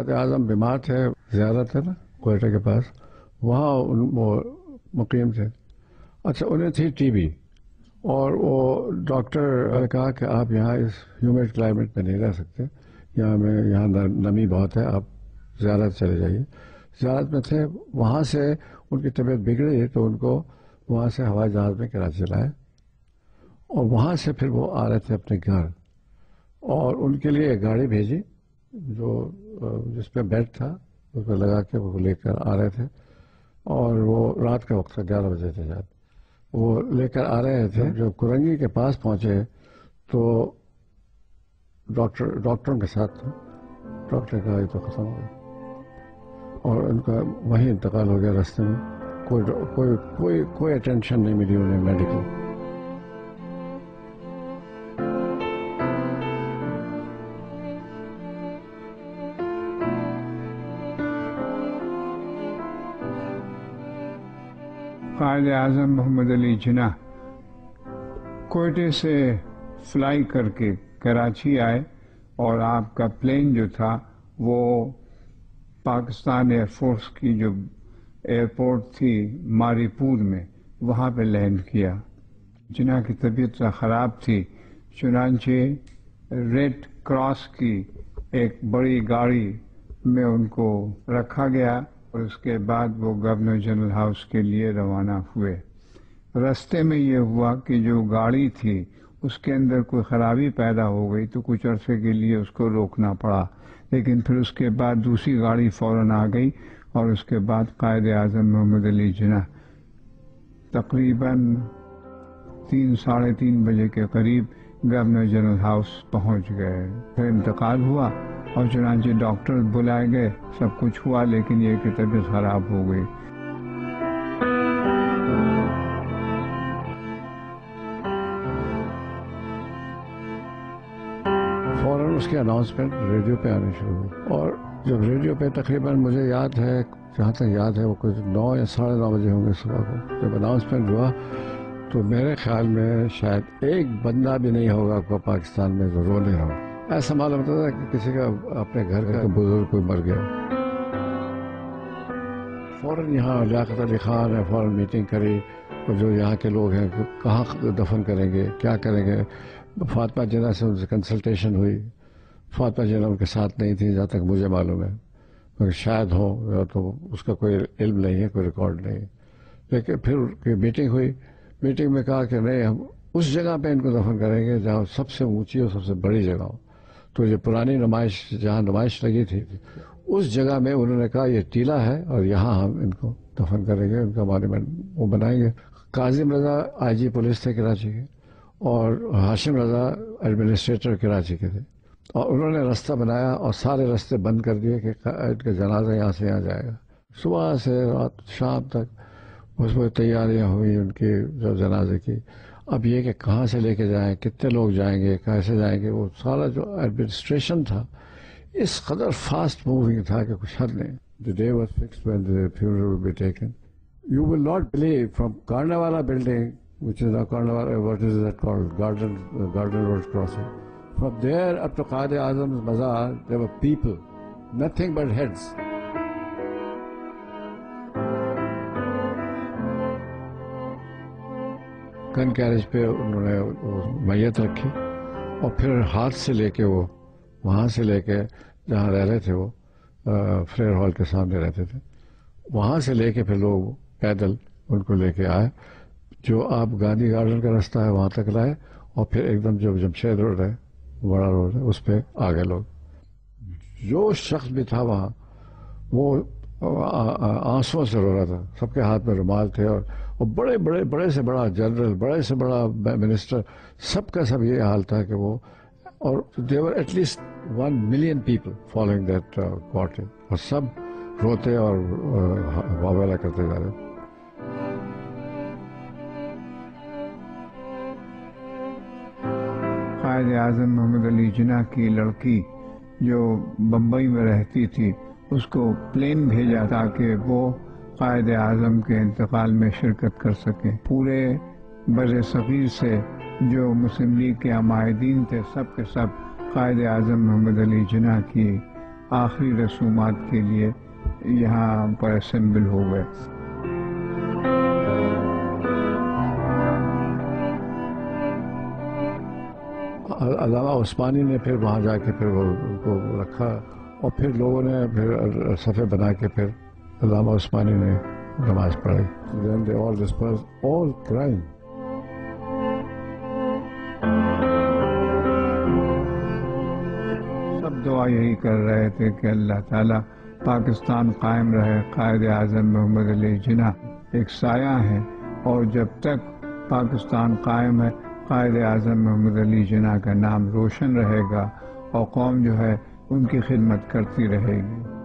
قائد اعظم بیمار تھے، زیارت ہے نا کوئٹہ کے پاس، وہاں وہ مقیم تھے. اچھا انہیں تھی ٹی بی، اور وہ ڈاکٹر نے کہا کہ آپ یہاں اس ہیومڈ کلائمیٹ میں نہیں رہ سکتے، یہاں نمی بہت ہے، آپ زیارت چلے جائیے. زیارت میں تھے، وہاں سے ان کی طبیعت بگڑی تو ان کو وہاں سے ہوائی جہاز میں کراچی لائے، اور وہاں سے پھر وہ آ رہے تھے اپنے گھر، اور ان کے لیے ایک گاڑی بھیجی جس پہ بیڈ تھا، اس پہ لگا کے وہ لے کر آ رہے تھے. اور وہ رات کا وقت تھا، 11 بجے تھے شاید، وہ لے کر آ رہے تھے. جب کرنگی کے پاس پہنچے تو ڈاکٹروں کے ساتھ تھا. ڈاکٹر کا یہ تو ختم ہو گیا، اور ان کا وہیں انتقال ہو گیا راستے میں. کوئی اٹینشن نہیں ملی انہیں میڈیکل. قائد اعظم محمد علی جناح کوئٹے سے فلائی کر کے کراچی آئے، اور آپ کا پلین جو تھا وہ پاکستان ایئر فورس کی جو ایئرپورٹ تھی ماری پور میں، وہاں پہ لینڈ کیا. جناح کی طبیعت خراب تھی، چنانچہ ریڈ کراس کی ایک بڑی گاڑی میں ان کو رکھا گیا، اور اس کے بعد وہ گورنر جنرل ہاؤس کے لیے روانہ ہوئے. رستے میں یہ ہوا کہ جو گاڑی تھی اس کے اندر کوئی خرابی پیدا ہو گئی تو کچھ عرصے کے لیے اس کو روکنا پڑا، لیکن پھر اس کے بعد دوسری گاڑی فوراً آ گئی، اور اس کے بعد قائد اعظم محمد علی جناح تقریباً 3-3:30 بجے کے قریب گورنر جنرل ہاؤس پہنچ گئے. پھر انتقال ہوا، اور چنانچہ ڈاکٹر بلائے گئے، سب کچھ ہوا، لیکن یہ کہ طبیعت خراب ہو گئی. فوراً اس کی اناؤنسمنٹ ریڈیو پہ آنی شروع ہوئی، اور جب ریڈیو پہ تقریباً مجھے یاد ہے، جہاں تک یاد ہے وہ کچھ 9 یا 9:30 بجے ہوں گے صبح کو، جب اناؤنسمنٹ ہوا تو میرے خیال میں شاید ایک بندہ بھی نہیں ہوگا کو پاکستان میں جو رو نہیں رہا. ایسا معلوم ہوتا تھا کہ کسی کا اپنے گھر کا بزرگ کوئی مر گیا. فوراً یہاں لیاقت علی خان نے فوراً میٹنگ کری، اور جو یہاں کے لوگ ہیں کہاں دفن کریں گے، کیا کریں گے. فاطمہ جناح سے ان سے کنسلٹیشن ہوئی. فاطمہ جناح ان کے ساتھ نہیں تھی جہاں تک مجھے معلوم ہے، مگر شاید ہو، تو اس کا کوئی علم نہیں ہے، کوئی ریکارڈ نہیں ہے. لیکن پھر میٹنگ ہوئی، میٹنگ میں کہا کہ نہیں، ہم اس جگہ پہ ان کو دفن کریں گے جہاں سب سے اونچی اور سب سے بڑی جگہ ہو. تو یہ پرانی جہاں نمائش لگی تھی اس جگہ میں انہوں نے کہا یہ ٹیلہ ہے، اور یہاں ہم ان کو دفن کریں گے، ان کا مانیمنٹ وہ بنائیں گے. کاظم رضا آئی جی پولیس تھے کراچی کے، اور ہاشم رضا ایڈمنسٹریٹر کراچی کے تھے، اور انہوں نے رستہ بنایا اور سارے راستے بند کر دیے کہ ان کا جنازہ یہاں سے یہاں جائے گا. صبح سے رات شام تک اس میں تیاریاں ہوئی ان کی جو جنازے کی. اب یہ کہ کہاں سے لے کے جائیں، کتنے لوگ جائیں گے، کیسے جائیں گے، وہ سارا جو ایڈمنسٹریشن تھا اس قدر فاسٹ موونگ تھا کہ کچھ حد نہیں. The day was fixed when the funeral would be taken. You will not believe, from Karnawala building, which is now Karnawala, what is that called, Garden Road crossing, from there up to Qaid Azam's Mazar, there were people, nothing but heads. Gun carriage پہ انہوں نے میت رکھی، اور پھر ہاتھ سے لے کے وہ وہاں سے لے کے جہاں رہ رہے تھے وہ فلیر ہال کے سامنے رہتے تھے، وہاں سے لے کے پھر لوگ پیدل ان کو لے کے آئے، جو آپ گاندھی گارڈن کا رستہ ہے وہاں تک لائے، اور پھر ایک دم جو جمشید روڈ ہے، بڑا روڈ ہے، اس پہ آگے لوگ. جو شخص بھی تھا وہاں وہ آنسوؤں سے رو رہا تھا. سب کے ہاتھ میں رومال تھے، اور بڑے سے بڑا جنرل، بڑے سے بڑا منسٹر، سب کا سب یہ حال تھا کہ وہ، اور there were at least 1 million people following that court، اور سب روتے اور واویلا کرتے جا رہے. قائد اعظم محمد علی جناح کی لڑکی جو بمبئی میں رہتی تھی، اس کو پلین بھیجا تاکہ وہ قائد اعظم کے انتقال میں شرکت کر سکیں. پورے بر صغیر سے جو مسلم لیگ کے عمائدین تھے، سب کے سب قائد اعظم محمد علی جناح کی آخری رسومات کے لیے یہاں پر اسمبل ہو گئے۔ علامہ عثمانی نے پھر وہاں جا کے پھر ان کو رکھا، اور پھر لوگوں نے پھر صفحے بنا کے پھر علامہ عثمانی نے نماز پڑھائی۔ Then they all dispersed, all crying. سب دعا یہی کر رہے تھے کہ اللہ تعالیٰ پاکستان قائم رہے، قائد اعظم محمد علی جناح ایک سایہ ہیں، اور جب تک پاکستان قائم ہے قائد اعظم محمد علی جناح کا نام روشن رہے گا، اور قوم جو ہے ان کی خدمت کرتی رہے گی۔